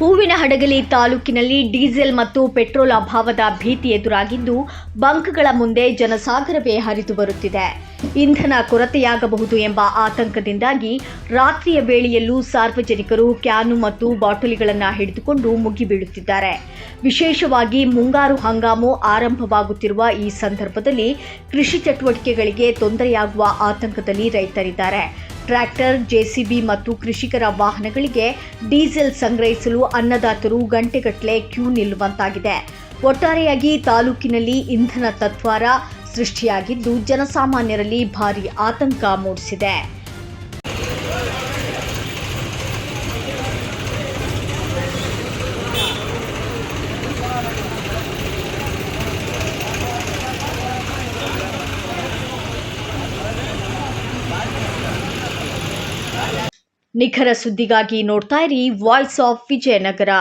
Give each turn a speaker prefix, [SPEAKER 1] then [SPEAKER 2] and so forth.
[SPEAKER 1] ಹೂವಿನಹಡಗಲಿ ತಾಲೂಕಿನಲ್ಲಿ ಡೀಸೆಲ್ ಮತ್ತು ಪೆಟ್ರೋಲ್ ಅಭಾವದ ಭೀತಿ ಎದುರಾಗಿದ್ದು ಬಂಕ್ಗಳ ಮುಂದೆ ಜನಸಾಗರವೇ ಹರಿದು ಬರುತ್ತಿದೆ. ಇಂಧನ ಕೊರತೆಯಾಗಬಹುದು ಎಂಬ ಆತಂಕದಿಂದಾಗಿ ರಾತ್ರಿಯ ವೇಳೆಯಲ್ಲೂ ಸಾರ್ವಜನಿಕರು ಕ್ಯಾನು ಮತ್ತು ಬಾಟಲಿಗಳನ್ನು ಹಿಡಿದುಕೊಂಡು ಮುಗಿಬೀಳುತ್ತಿದ್ದಾರೆ. ವಿಶೇಷವಾಗಿ ಮುಂಗಾರು ಹಂಗಾಮು ಆರಂಭವಾಗುತ್ತಿರುವ ಈ ಸಂದರ್ಭದಲ್ಲಿ ಕೃಷಿ ಚಟುವಟಿಕೆಗಳಿಗೆ ತೊಂದರೆಯಾಗುವ ಆತಂಕದಲ್ಲಿ ರೈತರಿದ್ದಾರೆ. ಟ್ರ್ಯಾಕ್ಟರ್, ಜೆಸಿಬಿ ಮತ್ತು ಕೃಷಿಕರ ವಾಹನಗಳಿಗೆ ಡೀಸೆಲ್ ಸಂಗ್ರಹಿಸಲು ಅನ್ನದಾತರು ಗಂಟೆಗಟ್ಟಲೆ ಕ್ಯೂ ನಿಲ್ಲುವಂತಾಗಿದೆ. ಒಟ್ಟಾರೆಯಾಗಿ ತಾಲೂಕಿನಲ್ಲಿ ಇಂಧನ ತತ್ವಾರ ಸೃಷ್ಟಿಯಾಗಿದ್ದು ಜನಸಾಮಾನ್ಯರಲ್ಲಿ ಭಾರೀ ಆತಂಕ ಮೂಡಿಸಿದೆ. ನಿಖರ ಸುದ್ದಿಗಾಗಿ ನೋಡ್ತಾ ಇರಿ ವಾಯ್ಸ್ ಆಫ್ ವಿಜಯನಗರ.